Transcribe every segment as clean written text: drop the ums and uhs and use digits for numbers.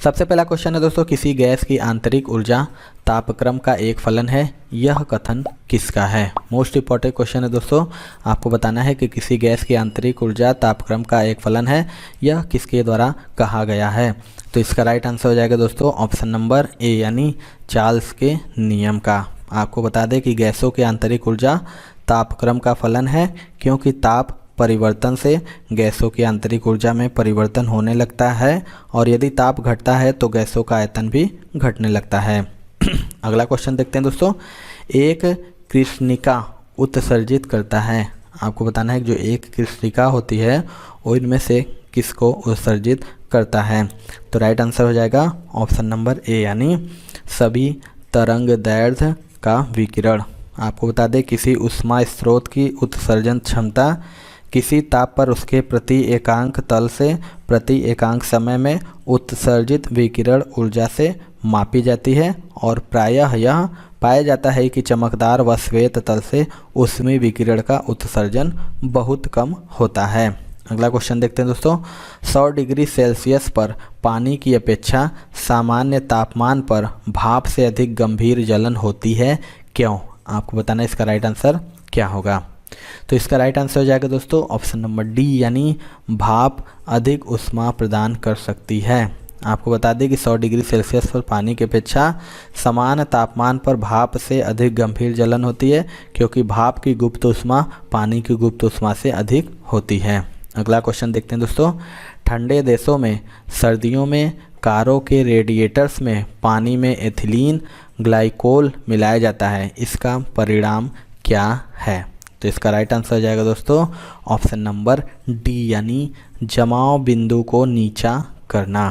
सबसे पहला क्वेश्चन है दोस्तों, किसी गैस की आंतरिक ऊर्जा तापक्रम का एक फलन है, यह कथन किसका है। मोस्ट इंपॉर्टेंट क्वेश्चन है दोस्तों, आपको बताना है कि किसी गैस की आंतरिक ऊर्जा तापक्रम का एक फलन है, यह किसके द्वारा कहा गया है। तो इसका राइट आंसर हो जाएगा दोस्तों ऑप्शन नंबर ए यानी चार्ल्स के नियम का। आपको बता दें कि गैसों की आंतरिक ऊर्जा तापक्रम का फलन है, क्योंकि ताप परिवर्तन से गैसों की आंतरिक ऊर्जा में परिवर्तन होने लगता है और यदि ताप घटता है तो गैसों का आयतन भी घटने लगता है। अगला क्वेश्चन देखते हैं दोस्तों, एक कृष्णिका उत्सर्जित करता है। आपको बताना है कि जो एक कृष्णिका होती है वो इनमें से किसको उत्सर्जित करता है। तो राइट आंसर हो जाएगा ऑप्शन नंबर ए यानी सभी तरंगदैर्ध्य का विकिरण। आपको बता दें किसी ऊष्मा स्रोत की उत्सर्जन क्षमता किसी ताप पर उसके प्रति एकांक तल से प्रति एकांक समय में उत्सर्जित विकिरण ऊर्जा से मापी जाती है और प्रायः यह पाया जाता है कि चमकदार व श्वेत तल से ऊष्मीय विकिरण का उत्सर्जन बहुत कम होता है। अगला क्वेश्चन देखते हैं दोस्तों, 100 डिग्री सेल्सियस पर पानी की अपेक्षा सामान्य तापमान पर भाप से अधिक गंभीर जलन होती है, क्यों। आपको बताना है इसका राइट आंसर क्या होगा। तो इसका राइट आंसर हो जाएगा दोस्तों ऑप्शन नंबर डी यानी भाप अधिक ऊष्मा प्रदान कर सकती है। आपको बता दें कि 100 डिग्री सेल्सियस पर पानी की अपेक्षा समान तापमान पर भाप से अधिक गंभीर जलन होती है, क्योंकि भाप की गुप्त ऊष्मा पानी की गुप्त ऊष्मा से अधिक होती है। अगला क्वेश्चन देखते हैं दोस्तों, ठंडे देशों में सर्दियों में कारों के रेडिएटर्स में पानी में एथिलीन ग्लाइकोल मिलाया जाता है, इसका परिणाम क्या है। तो इसका राइट आंसर हो जाएगा दोस्तों ऑप्शन नंबर डी यानी जमाव बिंदु को नीचा करना।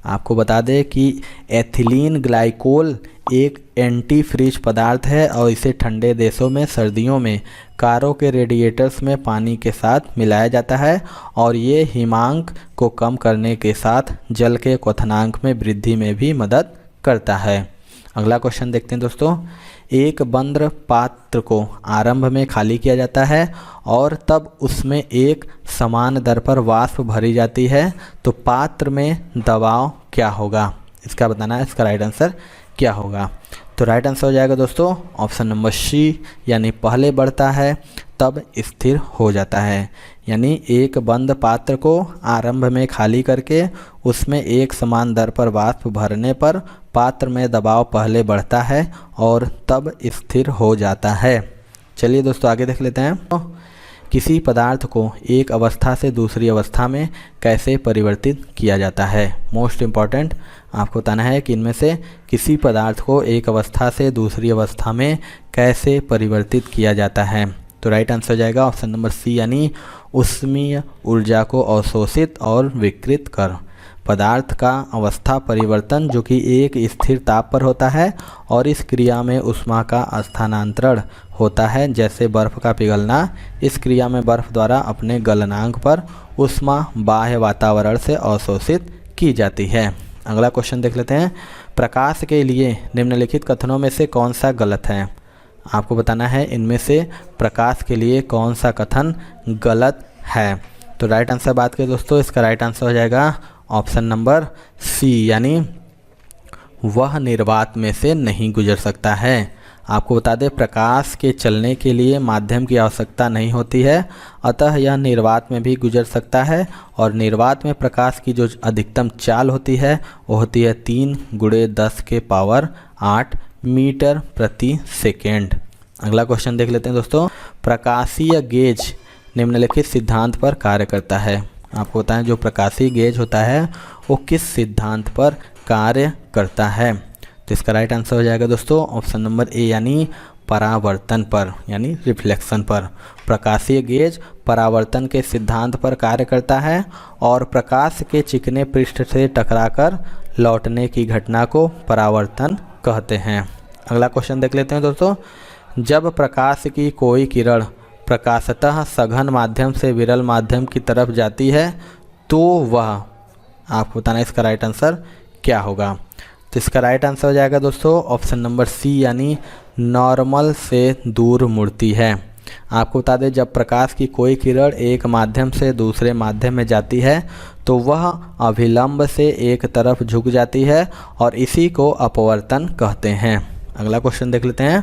आपको बता दें कि एथिलीन ग्लाइकोल एक एंटी फ्रीज पदार्थ है और इसे ठंडे देशों में सर्दियों में कारों के रेडिएटर्स में पानी के साथ मिलाया जाता है और ये हिमांक को कम करने के साथ जल के क्वथनांक में वृद्धि में भी मदद करता है। अगला क्वेश्चन देखते हैं दोस्तों, एक बंद पात्र को आरंभ में खाली किया जाता है और तब उसमें एक समान दर पर वाष्प भरी जाती है, तो पात्र में दबाव क्या होगा। इसका बताना है इसका राइट आंसर क्या होगा। तो राइट आंसर हो जाएगा दोस्तों ऑप्शन नंबर सी यानी पहले बढ़ता है तब स्थिर हो जाता है। यानी एक बंद पात्र को आरंभ में खाली करके उसमें एक समान दर पर वाष्प भरने पर पात्र में दबाव पहले बढ़ता है और तब स्थिर हो जाता है। चलिए दोस्तों आगे देख लेते हैं, किसी पदार्थ को एक अवस्था से दूसरी अवस्था में कैसे परिवर्तित किया जाता है। मोस्ट इम्पॉर्टेंट आपको बताना है कि इनमें से किसी पदार्थ को एक अवस्था से दूसरी अवस्था में कैसे परिवर्तित किया जाता है। तो राइट आंसर हो जाएगा ऑप्शन नंबर सी यानी ऊष्मीय ऊर्जा को अवशोषित और विकृत कर। पदार्थ का अवस्था परिवर्तन जो कि एक स्थिर ताप पर होता है और इस क्रिया में ऊष्मा का स्थानांतरण होता है, जैसे बर्फ़ का पिघलना। इस क्रिया में बर्फ़ द्वारा अपने गलनांक पर ऊष्मा बाह्य वातावरण से अवशोषित की जाती है। अगला क्वेश्चन देख लेते हैं, प्रकाश के लिए निम्नलिखित कथनों में से कौन सा गलत है। आपको बताना है इनमें से प्रकाश के लिए कौन सा कथन गलत है। तो राइट आंसर बात करें दोस्तों, इसका राइट आंसर हो जाएगा ऑप्शन नंबर सी यानी वह निर्वात में से नहीं गुजर सकता है। आपको बता दें प्रकाश के चलने के लिए माध्यम की आवश्यकता नहीं होती है, अतः यह निर्वात में भी गुजर सकता है और निर्वात में प्रकाश की जो अधिकतम चाल होती है वो होती है 3 × 10⁸ मीटर प्रति सेकेंड। अगला क्वेश्चन देख लेते हैं दोस्तों, प्रकाशीय गेज निम्नलिखित सिद्धांत पर कार्य करता है। आपको बताएं जो प्रकाशीय गेज होता है वो किस सिद्धांत पर कार्य करता है। तो इसका राइट आंसर हो जाएगा दोस्तों ऑप्शन नंबर ए यानी परावर्तन पर यानी रिफ्लेक्शन पर। प्रकाशीय गेज परावर्तन के सिद्धांत पर कार्य करता है और प्रकाश के चिकने पृष्ठ से टकराकर लौटने की घटना को परावर्तन कहते हैं। अगला क्वेश्चन देख लेते हैं दोस्तों, जब प्रकाश की कोई किरण प्रकाशतः सघन माध्यम से विरल माध्यम की तरफ जाती है तो वह, आपको बताना है इसका राइट आंसर क्या होगा। तो इसका राइट आंसर हो जाएगा दोस्तों ऑप्शन नंबर सी यानी नॉर्मल से दूर मुड़ती है। आपको बता दें जब प्रकाश की कोई किरण एक माध्यम से दूसरे माध्यम में जाती है तो वह अभिलंब से एक तरफ झुक जाती है और इसी को अपवर्तन कहते हैं। अगला क्वेश्चन देख लेते हैं।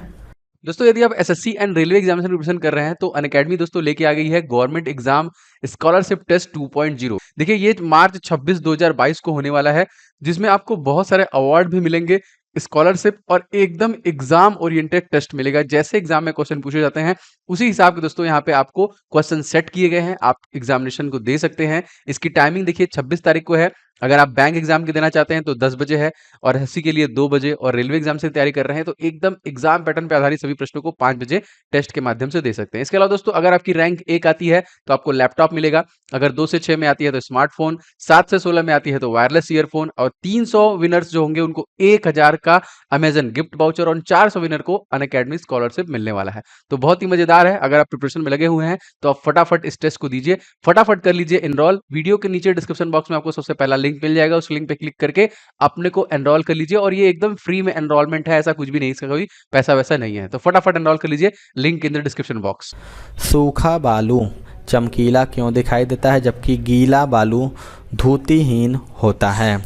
दोस्तों यदि आप SSC and railway examination preparation कर रहे हैं तो अनअकैडमी दोस्तों लेके आ गई है गवर्नमेंट एग्जाम स्कॉलरशिप टेस्ट 2.0। देखिए ये मार्च 26 2022 को होने वाला है, जिसमें आपको बहुत सारे अवार्ड भी मिलेंगे, स्कॉलरशिप और एकदम एग्जाम ओरिएंटेड टेस्ट मिलेगा। जैसे एग्जाम में क्वेश्चन पूछे जाते हैं उसी हिसाब के दोस्तों यहाँ पे आपको क्वेश्चन सेट किए गए हैं, आप एग्जामिनेशन को दे सकते हैं। इसकी टाइमिंग देखिए 26 तारीख को है। अगर आप बैंक एग्जाम के देना चाहते हैं तो 10 बजे है और एसएससी के लिए 2 बजे, और रेलवे एग्जाम से तैयारी कर रहे हैं तो एकदम एग्जाम पैटर्न पे आधारित सभी प्रश्नों को 5 बजे टेस्ट के माध्यम से दे सकते हैं। इसके अलावा दोस्तों अगर आपकी रैंक 1 आती है तो आपको लैपटॉप मिलेगा, अगर 2 से 6 में आती है तो स्मार्टफोन, 7 से 16 में आती है तो वायरलेस ईयरफोन, और 300 विनर्स जो होंगे उनको 1000 का अमेजन गिफ्ट वाउचर और 400 विनर को अनअकैडमी स्कॉलरशिप मिलने वाला है। तो बहुत ही मजेदार है। अगर आप प्रिपरेशन में लगे हुए हैं तो आप फटाफट इस टेस्ट को दीजिए, फटाफट कर लीजिए एनरोल। वीडियो के नीचे डिस्क्रिप्शन बॉक्स में आपको सबसे पहला लिंक मिल जाएगा, उस लिंक पे क्लिक करके अपने को एनरोल कर लीजिए। और ये एकदम फ्री में एनरोलमेंट है, ऐसा कुछ भी नहीं, इसका कोई पैसा वैसा नहीं है। तो फटाफट एनरोल कर लीजिए, link in the description box. सूखा बालू चमकीला क्यों दिखाई देता है जबकि गीला बालू धूतिहीन होता है?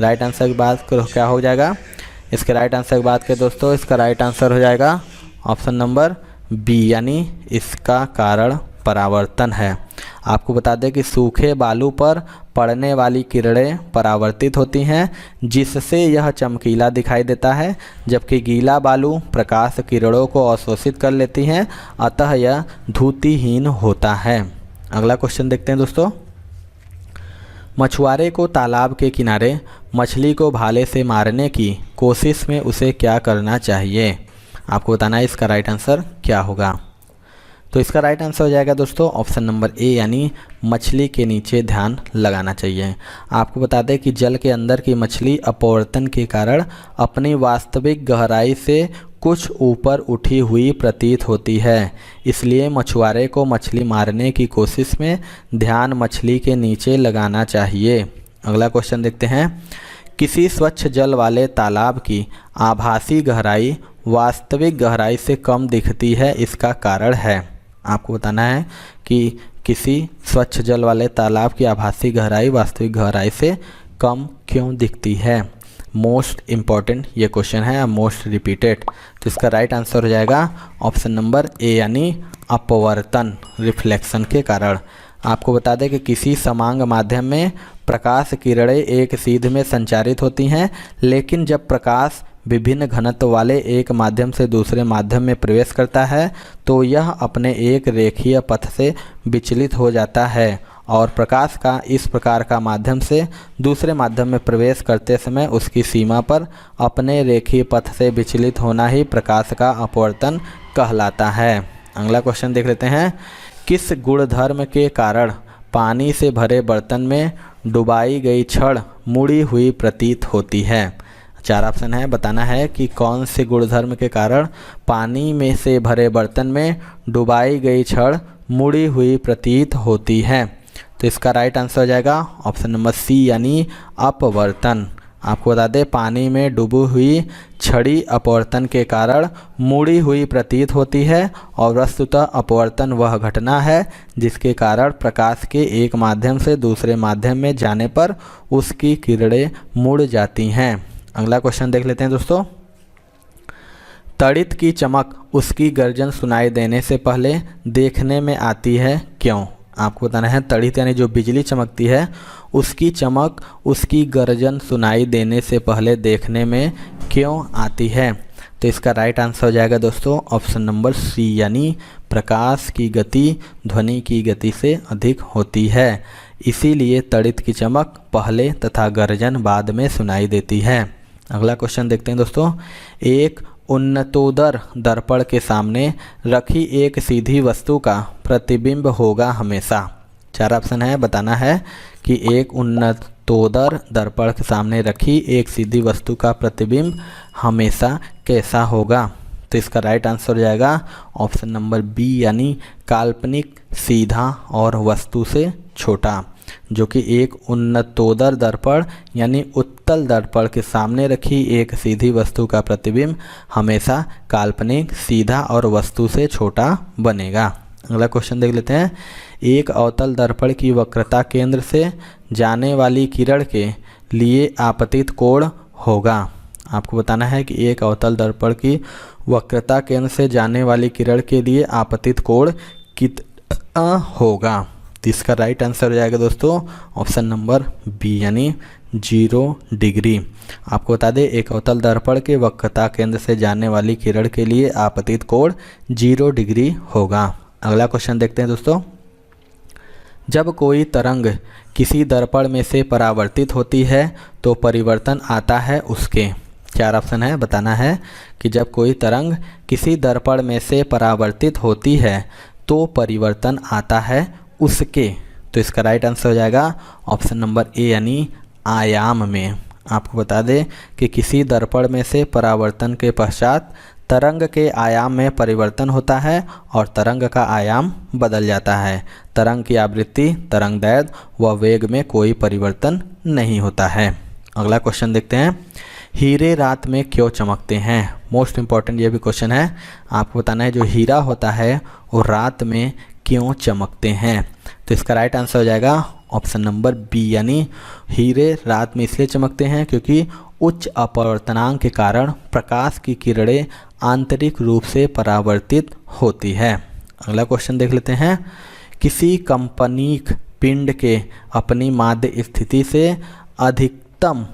राइट आंसर की बात करो क्या हो जाएगा? इसके राइट आंसर की बात करें दोस्तों, इसका राइट आंसर हो जाएगा ऑप्शन नंबर बी, यानी इसका कारण परावर्तन है। आपको बता दें कि सूखे बालू पर पड़ने वाली किरणें परावर्तित होती हैं जिससे यह चमकीला दिखाई देता है, जबकि गीला बालू प्रकाश किरणों को अवशोषित कर लेती हैं, अतः यह धूतिहीन होता है। अगला क्वेश्चन देखते हैं दोस्तों। मछुआरे को तालाब के किनारे मछली को भाले से मारने की कोशिश में उसे क्या करना चाहिए? आपको बताना है इसका राइट आंसर क्या होगा। तो इसका राइट आंसर हो जाएगा दोस्तों ऑप्शन नंबर ए, यानी मछली के नीचे ध्यान लगाना चाहिए। आपको बता दें कि जल के अंदर की मछली अपवर्तन के कारण अपनी वास्तविक गहराई से कुछ ऊपर उठी हुई प्रतीत होती है, इसलिए मछुआरे को मछली मारने की कोशिश में ध्यान मछली के नीचे लगाना चाहिए। अगला क्वेश्चन देखते हैं। किसी स्वच्छ जल वाले तालाब की आभासी गहराई वास्तविक गहराई से कम दिखती है, इसका कारण है? आपको बताना है कि किसी स्वच्छ जल वाले तालाब की आभासी गहराई वास्तविक गहराई से कम क्यों दिखती है। मोस्ट इम्पॉर्टेंट ये क्वेश्चन है, मोस्ट रिपीटेड। तो इसका राइट आंसर हो जाएगा ऑप्शन नंबर ए, यानी अपवर्तन, रिफ्लेक्शन के कारण। आपको बता दें कि किसी समांग माध्यम में प्रकाश किरणें एक सीध में संचारित होती हैं, लेकिन जब प्रकाश विभिन्न घनत्व वाले एक माध्यम से दूसरे माध्यम में प्रवेश करता है तो यह अपने एक रेखीय पथ से विचलित हो जाता है, और प्रकाश का इस प्रकार का माध्यम से दूसरे माध्यम में प्रवेश करते समय उसकी सीमा पर अपने रेखीय पथ से विचलित होना ही प्रकाश का अपवर्तन कहलाता है। अगला क्वेश्चन देख लेते हैं। किस गुणधर्म के कारण पानी से भरे बर्तन में डुबाई गई छड़ मुड़ी हुई प्रतीत होती है? 4 ऑप्शन है, बताना है कि कौन से गुणधर्म के कारण पानी में से भरे बर्तन में डुबाई गई छड़ मुड़ी हुई प्रतीत होती है। तो इसका राइट आंसर हो जाएगा ऑप्शन नंबर सी, यानी अपवर्तन। आपको बता दें पानी में डूबी हुई छड़ी अपवर्तन के कारण मुड़ी हुई प्रतीत होती है, और वस्तुतः अपवर्तन वह घटना है जिसके कारण प्रकाश के एक माध्यम से दूसरे माध्यम में जाने पर उसकी किरणें मुड़ जाती हैं। अगला क्वेश्चन देख लेते हैं दोस्तों। तड़ित की चमक उसकी गर्जन सुनाई देने से पहले देखने में आती है, क्यों? आपको बताना है तड़ित यानी जो बिजली चमकती है उसकी चमक उसकी गर्जन सुनाई देने से पहले देखने में क्यों आती है? तो इसका राइट आंसर हो जाएगा दोस्तों ऑप्शन नंबर सी, यानी प्रकाश की गति ध्वनि की गति से अधिक होती है, इसीलिए तड़ित की चमक पहले तथा गर्जन बाद में सुनाई देती है। अगला क्वेश्चन देखते हैं दोस्तों। एक उन्नतोदर दर्पण के सामने रखी एक सीधी वस्तु का प्रतिबिंब होगा हमेशा। 4 ऑप्शन है, बताना है कि एक उन्नतोदर दर्पण के सामने रखी एक सीधी वस्तु का प्रतिबिंब हमेशा कैसा होगा? तो इसका राइट आंसर हो जाएगा ऑप्शन नंबर बी, यानी काल्पनिक, सीधा और वस्तु से छोटा। जो कि एक उन्नतोदर दर्पण यानी उत्तल दर्पण के सामने रखी एक सीधी वस्तु का प्रतिबिंब हमेशा काल्पनिक, सीधा और वस्तु से छोटा बनेगा। अगला क्वेश्चन देख लेते हैं। एक अवतल दर्पण की वक्रता केंद्र से जाने वाली किरण के लिए आपतित कोण होगा। आपको बताना है कि एक अवतल दर्पण की वक्रता केंद्र से जाने वाली किरण के लिए आपतित कोण कितना होगा। तो इसका राइट आंसर हो जाएगा दोस्तों ऑप्शन नंबर बी यानी 0 डिग्री। आपको बता दें एक अवतल दर्पण के वक्रता केंद्र से जाने वाली किरण के लिए आपतित कोण 0 डिग्री होगा। अगला क्वेश्चन देखते हैं दोस्तों। जब कोई तरंग किसी दर्पण में से परावर्तित होती है तो परिवर्तन आता है उसके। 4 ऑप्शन है, बताना है कि जब कोई तरंग किसी दर्पण में से परावर्तित होती है तो परिवर्तन आता है उसके। तो इसका राइट आंसर हो जाएगा ऑप्शन नंबर ए यानी आयाम में। आपको बता दें कि किसी दर्पण में से परावर्तन के पश्चात तरंग के आयाम में परिवर्तन होता है और तरंग का आयाम बदल जाता है। तरंग की आवृत्ति, तरंग दैर्घ्य व वेग में कोई परिवर्तन नहीं होता है। अगला क्वेश्चन देखते हैं। हीरे रात में क्यों चमकते हैं? मोस्ट इम्पॉर्टेंट ये भी क्वेश्चन है। आपको बताना है जो हीरा होता है वो रात में क्यों चमकते हैं। तो इसका राइट आंसर हो जाएगा ऑप्शन नंबर बी यानी हीरे रात में इसलिए चमकते हैं क्योंकि उच्च अपवर्तनांक के कारण प्रकाश की किरणें आंतरिक रूप से परावर्तित होती है। अगला क्वेश्चन देख लेते हैं। किसी कंपनिक पिंड के अपनी माध्य स्थिति से अधिकतम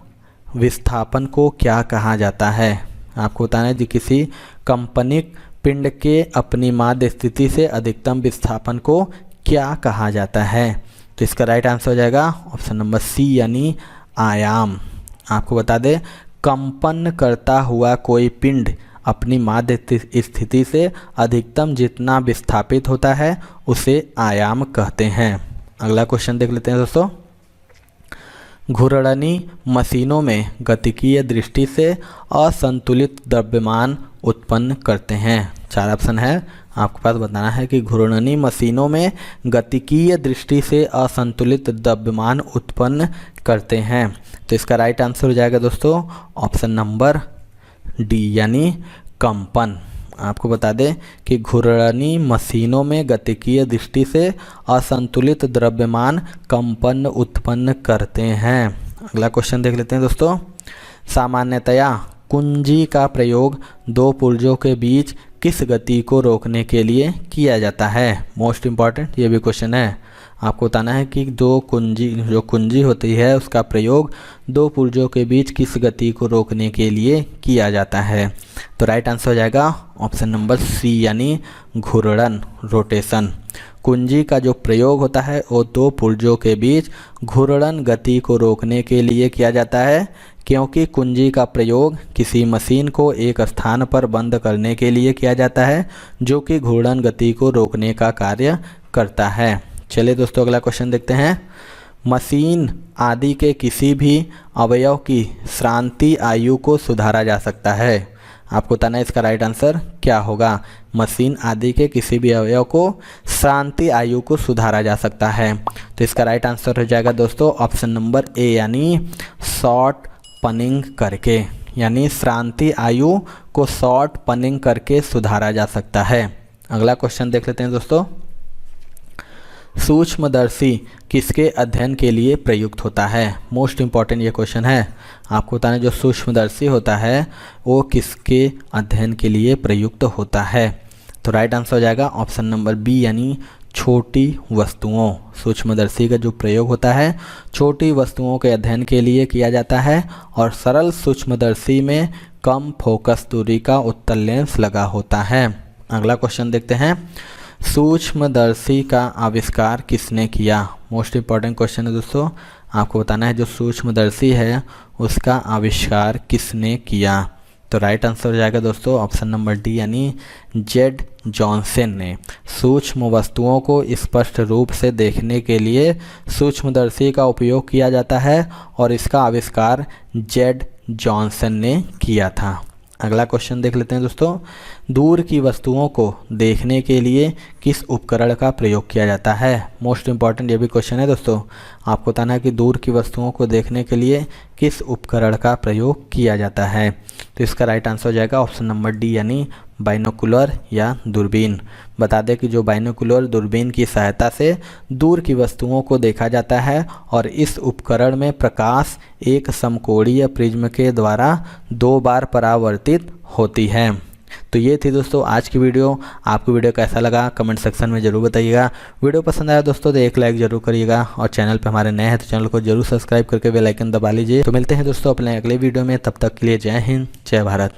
विस्थापन को क्या कहा जाता है? आपको बताना है कि किसी कंपनिक पिंड के अपनी माध्य स्थिति से अधिकतम विस्थापन को क्या कहा जाता है। तो इसका राइट आंसर हो जाएगा ऑप्शन नंबर सी यानी आयाम। आपको बता दें कंपन करता हुआ कोई पिंड अपनी माध्य स्थिति से अधिकतम जितना विस्थापित होता है उसे आयाम कहते हैं। अगला क्वेश्चन देख लेते हैं दोस्तों। घूर्णनी मशीनों में गतिकीय दृष्टि से असंतुलित द्रव्यमान उत्पन्न करते हैं। 4 ऑप्शन है, आपके पास बताना है कि घूर्णनी मशीनों में गतिकीय दृष्टि से असंतुलित द्रव्यमान उत्पन्न करते हैं। तो इसका राइट आंसर हो जाएगा दोस्तों ऑप्शन नंबर डी यानी कंपन। आपको बता दें कि घूर्णनी मशीनों में गतिकीय दृष्टि से असंतुलित द्रव्यमान कंपन उत्पन्न करते हैं। अगला क्वेश्चन देख लेते हैं दोस्तों। सामान्यतया कुंजी का प्रयोग 2 पुर्जों के बीच किस गति को रोकने के लिए किया जाता है? मोस्ट इम्पॉर्टेंट ये भी क्वेश्चन है। आपको बताना है कि जो कुंजी होती है उसका प्रयोग 2 पुर्जों के बीच किस गति को रोकने के लिए किया जाता है। तो राइट आंसर हो जाएगा ऑप्शन नंबर सी यानी घूर्णन, रोटेशन। कुंजी का जो प्रयोग होता है वो 2 पुर्जों के बीच घूर्णन गति को रोकने के लिए किया जाता है, क्योंकि कुंजी का प्रयोग किसी मशीन को एक स्थान पर बंद करने के लिए किया जाता है जो कि घूर्णन गति को रोकने का कार्य करता है। चलिए दोस्तों अगला क्वेश्चन देखते हैं। मशीन आदि के किसी भी अवयव की श्रांति आयु को सुधारा जा सकता है। आपको बताना है इसका राइट आंसर क्या होगा। मशीन आदि के किसी भी अवयव को श्रांति आयु को सुधारा जा सकता है। तो इसका राइट आंसर हो जाएगा दोस्तों ऑप्शन नंबर ए यानी शॉर्ट पनिंग करके, यानी श्रांति आयु को शॉर्ट पनिंग करके सुधारा जा सकता है। अगला क्वेश्चन देख लेते हैं दोस्तों। सूक्ष्मदर्शी किसके अध्ययन के लिए प्रयुक्त होता है? मोस्ट इम्पॉर्टेंट ये क्वेश्चन है। आपको बताना है जो सूक्ष्मदर्शी होता है वो किसके अध्ययन के लिए प्रयुक्त होता है। तो राइट आंसर हो जाएगा ऑप्शन नंबर बी यानी छोटी वस्तुओं। सूक्ष्मदर्शी का जो प्रयोग होता है छोटी वस्तुओं के अध्ययन के लिए किया जाता है और सरल सूक्ष्मदर्शी में कम फोकस दूरी का उत्तल लेंस लगा होता है। अगला क्वेश्चन देखते हैं। सूक्ष्मदर्शी का आविष्कार किसने किया? मोस्ट इम्पॉर्टेंट क्वेश्चन है दोस्तों। आपको बताना है जो सूक्ष्मदर्शी है उसका आविष्कार किसने किया। तो राइट आंसर हो जाएगा दोस्तों ऑप्शन नंबर डी यानी जेड जॉनसन ने। सूक्ष्म वस्तुओं को स्पष्ट रूप से देखने के लिए सूक्ष्मदर्शी का उपयोग किया जाता है और इसका आविष्कार जेड जॉनसन ने किया था। अगला क्वेश्चन देख लेते हैं दोस्तों। दूर की वस्तुओं को देखने के लिए किस उपकरण का प्रयोग किया जाता है? मोस्ट इंपॉर्टेंट ये भी क्वेश्चन है दोस्तों। आपको बताना है कि दूर की वस्तुओं को देखने के लिए किस उपकरण का प्रयोग किया जाता है। तो इसका राइट आंसर हो जाएगा ऑप्शन नंबर डी यानी बाइनोकुलर या दूरबीन। बता दें कि जो बाइनोकुलर दूरबीन की सहायता से दूर की वस्तुओं को देखा जाता है और इस उपकरण में प्रकाश एक समकोणीय प्रिज्म के द्वारा 2 बार परावर्तित होती है। तो ये थी दोस्तों आज की वीडियो। आपको वीडियो कैसा लगा कमेंट सेक्शन में ज़रूर बताइएगा। वीडियो पसंद आया दोस्तों तो एक लाइक ज़रूर करिएगा और चैनल पे हमारे नए हैं तो चैनल को जरूर सब्सक्राइब करके बेल आइकन दबा लीजिए। तो मिलते हैं दोस्तों अपने अगले वीडियो में, तब तक के लिए जय हिंद जय भारत।